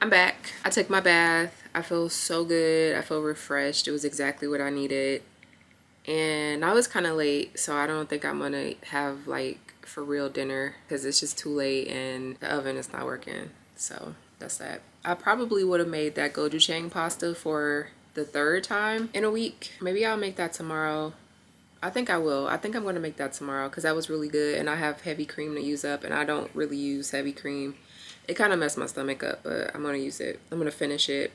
I'm back. I took my bath. I feel so good. I feel refreshed. It was exactly what I needed. And I was kind of late, so I don't think I'm gonna have like for real dinner because it's just too late and the oven is not working. So that's that. I probably would have made that gochujang pasta for the third time in a week. Maybe I'll make that tomorrow. I think I will. I think I'm going to make that tomorrow because that was really good, and I have heavy cream to use up, and I don't really use heavy cream. It kind of messed my stomach up, but I'm going to use it. I'm going to finish it,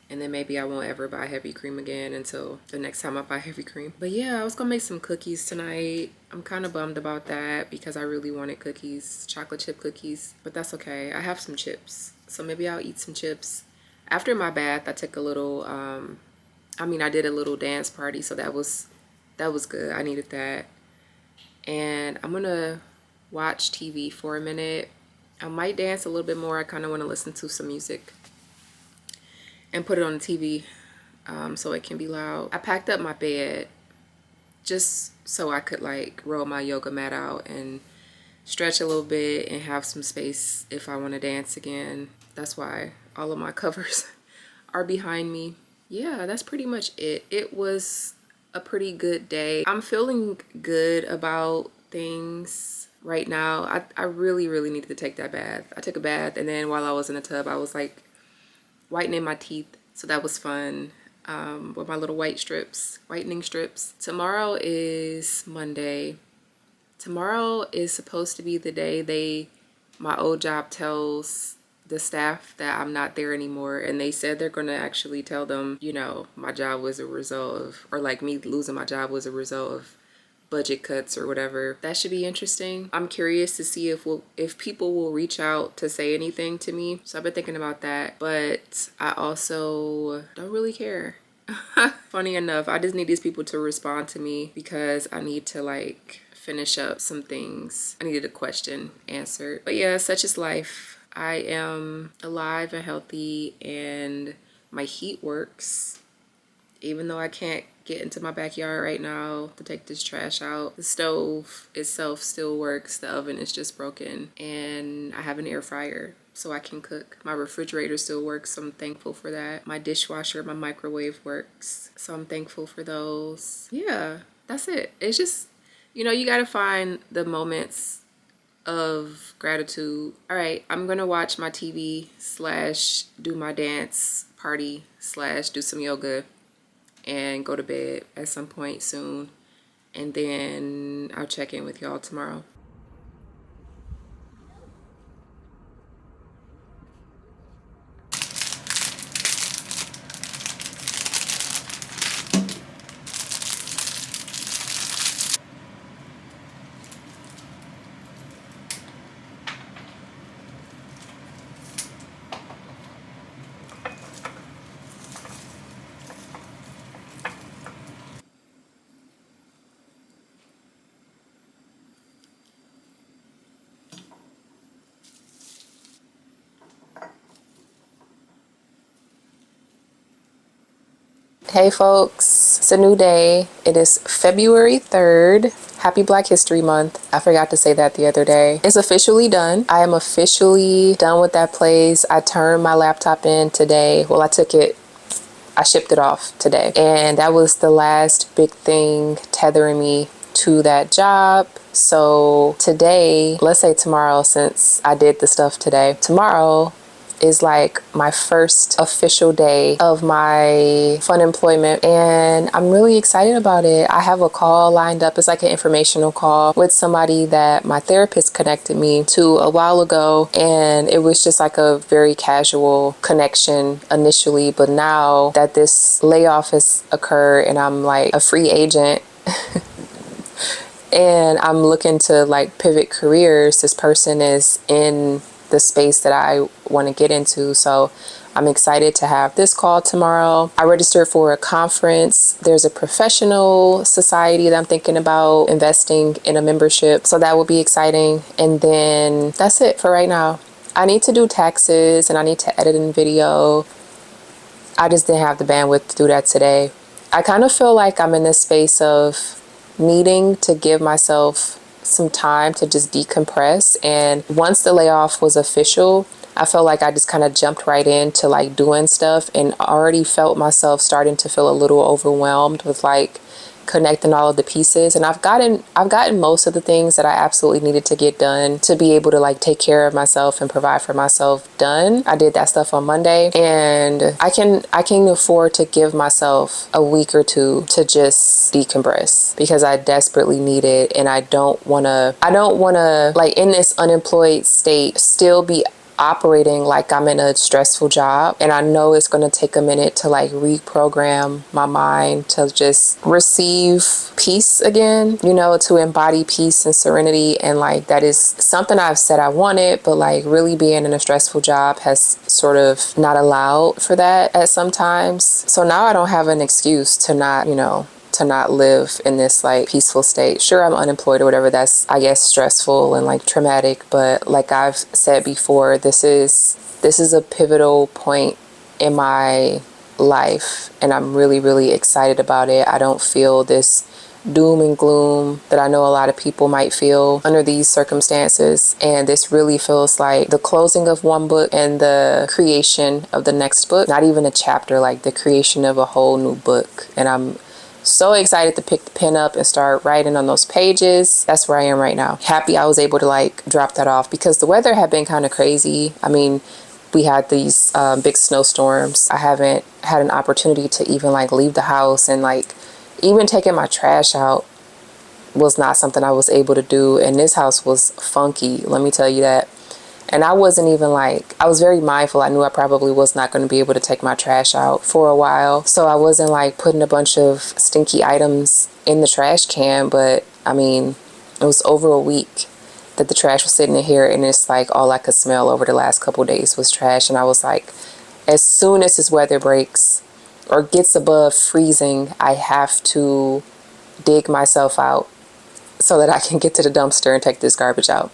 and then maybe I won't ever buy heavy cream again until the next time I buy heavy cream. But yeah, I was going to make some cookies tonight. I'm kind of bummed about that because I really wanted cookies, chocolate chip cookies, but that's okay. I have some chips, so maybe I'll eat some chips. After my bath, I took a little, I did a little dance party, so that was good. I needed that. And I'm gonna watch TV for a minute. I might dance a little bit more. I kind of want to listen to some music and put it on the TV so it can be loud. I packed up my bed just so I could like roll my yoga mat out and stretch a little bit and have some space if I want to dance again. That's why all of my covers are behind me. Yeah, that's pretty much it. It was a pretty good day. I'm feeling good about things right now. I really needed to take that bath. I took a bath, and then while I was in the tub, I was like whitening my teeth. So that was fun with my little whitening strips. Tomorrow is Monday. Tomorrow is supposed to be the day my old job tells the staff that I'm not there anymore, and they said they're gonna actually tell them, you know, my job was a result of, or like me losing my job was a result of budget cuts or whatever. That should be interesting. I'm curious to see if people will reach out to say anything to me. So I've been thinking about that, but I also don't really care. Funny enough, I just need these people to respond to me because I need to like finish up some things. I needed a question answered. But yeah, such is life. I am alive and healthy, and my heat works. Even though I can't get into my backyard right now to take this trash out, the stove itself still works. The oven is just broken, and I have an air fryer so I can cook. My refrigerator still works, so I'm thankful for that. My dishwasher, my microwave works, so I'm thankful for those. Yeah, that's it. It's just, you know, you gotta find the moments of gratitude. All right, I'm gonna watch my TV / do my dance party / do some yoga and go to bed at some point soon, and then I'll check in with y'all tomorrow. Hey folks, it's a new day. It is February 3rd. Happy Black History Month. I forgot to say that the other day. It's officially done. I am officially done with that place. I turned my laptop in today. Well, I shipped it off today. And that was the last big thing tethering me to that job. So today, let's say tomorrow, since I did the stuff today, tomorrow is like my first official day of my fun employment, and I'm really excited about it. I have a call lined up. It's like an informational call with somebody that my therapist connected me to a while ago, and it was just like a very casual connection initially, but now that this layoff has occurred and I'm like a free agent and I'm looking to like pivot careers, this person is in the space that I want to get into. So I'm excited to have this call tomorrow. I registered for a conference. There's a professional society that I'm thinking about investing in a membership. So that will be exciting. And then that's it for right now. I need to do taxes and I need to edit a video. I just didn't have the bandwidth to do that today. I kind of feel like I'm in this space of needing to give myself some time to just decompress. And once the layoff was official, I felt like I just kind of jumped right into like doing stuff and already felt myself starting to feel a little overwhelmed with like connecting all of the pieces. And I've gotten most of the things that I absolutely needed to get done to be able to like take care of myself and provide for myself done. I did that stuff on Monday, and I can afford to give myself a week or two to just decompress because I desperately need it. And I don't want to like in this unemployed state still be operating like I'm in a stressful job. And I know it's going to take a minute to like reprogram my mind to just receive peace again, you know, to embody peace and serenity. And like that is something I've said I wanted, but like really being in a stressful job has sort of not allowed for that at some times. So now I don't have an excuse to not, you know, to not live in this like peaceful state. Sure, I'm unemployed or whatever. That's, I guess, stressful and like traumatic. But like I've said before, this is a pivotal point in my life, and I'm really, really excited about it. I don't feel this doom and gloom that I know a lot of people might feel under these circumstances. And this really feels like the closing of one book and the creation of the next book. Not even a chapter, like the creation of a whole new book. And I'm so excited to pick the pen up and start writing on those pages. That's where I am right now. Happy I was able to like drop that off because the weather had been kind of crazy. I mean, we had these big snowstorms. I haven't had an opportunity to even like leave the house, and like even taking my trash out was not something I was able to do. And this house was funky, let me tell you that. And I wasn't even like, I was very mindful. I knew I probably was not going to be able to take my trash out for a while. So I wasn't like putting a bunch of stinky items in the trash can. But I mean, it was over a week that the trash was sitting in here, and it's like all I could smell over the last couple of days was trash. And I was like, as soon as this weather breaks or gets above freezing, I have to dig myself out so that I can get to the dumpster and take this garbage out.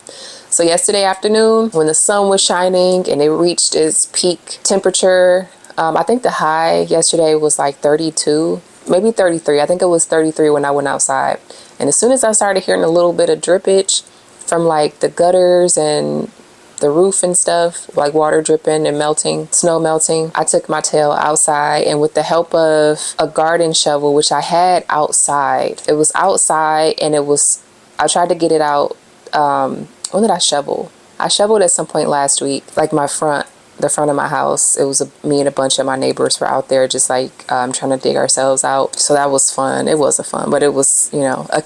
So yesterday afternoon, when the sun was shining and it reached its peak temperature, I think the high yesterday was like 32, maybe 33. I think it was 33 when I went outside. And as soon as I started hearing a little bit of drippage from like the gutters and the roof and stuff, like water dripping and melting, snow melting, I took my tail outside, and with the help of a garden shovel, which I had outside, it was outside, and I tried to get it out. When did I shovel? I shoveled at some point last week, like the front of my house. It was me and a bunch of my neighbors were out there just like trying to dig ourselves out. So that was fun. It wasn't fun, but it was, you know, a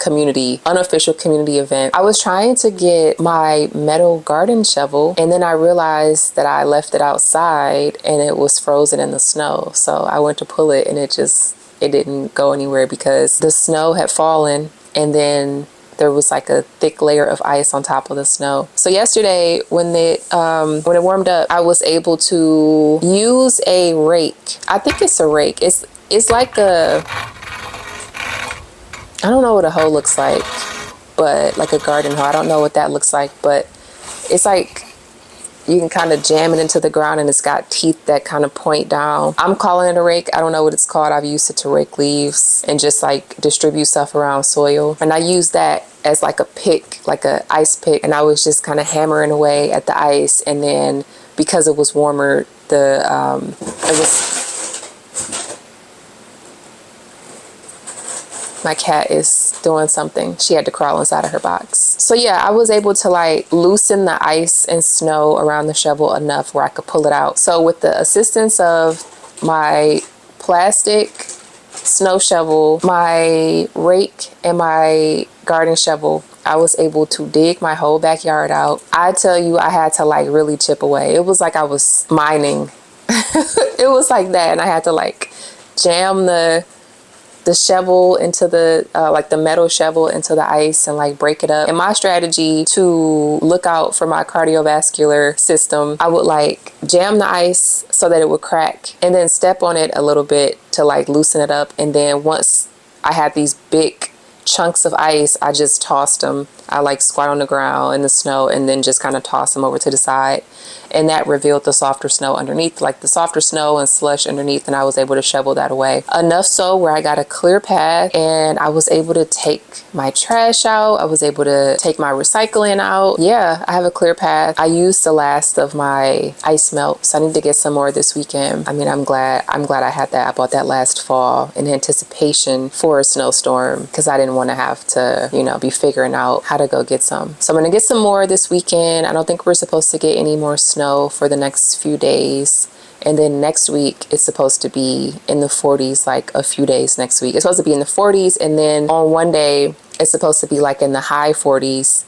unofficial community event. I was trying to get my metal garden shovel, and then I realized that I left it outside and it was frozen in the snow. So I went to pull it, and it didn't go anywhere because the snow had fallen, and then there was like a thick layer of ice on top of the snow. So yesterday when it warmed up, I was able to use a rake. I think it's a rake. It's like I don't know what a hoe looks like, but like a garden hoe. I don't know what that looks like, but it's like you can kind of jam it into the ground, and it's got teeth that kind of point down. I'm calling it a rake. I don't know what it's called. I've used it to rake leaves and just like distribute stuff around soil. And I used that as like a pick, like a ice pick. And I was just kind of hammering away at the ice. And then because it was warmer, my cat is doing something. She had to crawl inside of her box. So yeah, I was able to like loosen the ice and snow around the shovel enough where I could pull it out. So with the assistance of my plastic snow shovel, my rake, and my garden shovel, I was able to dig my whole backyard out. I tell you, I had to like really chip away. It was like I was mining. It was like that. And I had to like jam the shovel into the like the metal shovel into the ice and like break it up. And my strategy to look out for my cardiovascular system, I would like jam the ice so that it would crack, and then step on it a little bit to like loosen it up. And then once I had these big chunks of ice, I just tossed them. I like squat on the ground in the snow and then just kind of toss them over to the side. and that revealed the softer snow underneath, like the softer snow and slush underneath, and I was able to shovel that away. Enough so where I got a clear path and I was able to take my trash out. I was able to take my recycling out. Yeah, I have a clear path. I used the last of my ice melt, so I need to get some more this weekend. I mean, I'm glad I had that. I bought that last fall in anticipation for a snowstorm because I didn't want to have to, you know, be figuring out how to go get some. So I'm gonna get some more this weekend. I don't think we're supposed to get any more snow for the next few days. And then next week, it's supposed to be in the 40s, like a few days next week. It's supposed to be in the 40s. And then on one day, it's supposed to be like in the high 40s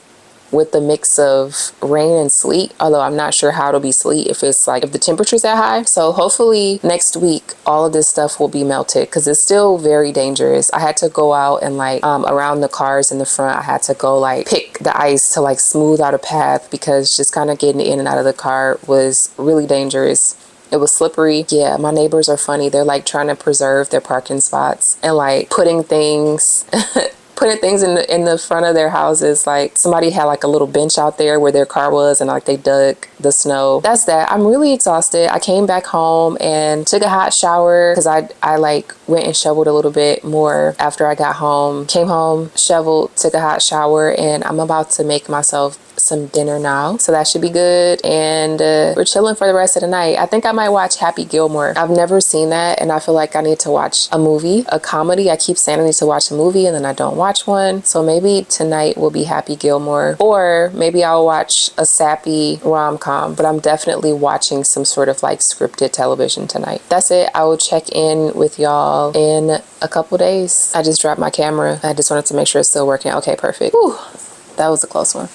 with the mix of rain and sleet. Although I'm not sure how it'll be sleet if it's like, if the temperature's that high. So hopefully next week, all of this stuff will be melted because it's still very dangerous. I had to go out and like around the cars in the front, I had to go like pick the ice to like smooth out a path because just kind of getting in and out of the car was really dangerous. It was slippery. Yeah, my neighbors are funny. They're like trying to preserve their parking spots and like putting things in the front of their houses. Like somebody had like a little bench out there where their car was and like they dug the snow. That's that. I'm really exhausted. I came back home and took a hot shower because I like went and shoveled a little bit more after I got home. Came home, shoveled, took a hot shower, and I'm about to make myself some dinner now, so that should be good. And we're chilling for the rest of the night. I think I might watch Happy Gilmore. I've never seen that and I feel like I need to watch a movie, a comedy. I keep saying I need to watch a movie and then I don't watch one. So maybe tonight will be Happy Gilmore, or maybe I'll watch a sappy rom-com, but I'm definitely watching some sort of like scripted television tonight. That's it. I will check in with y'all in a couple days. I just dropped my camera. I just wanted to make sure it's still working. Okay, perfect. Whew, that was a close one.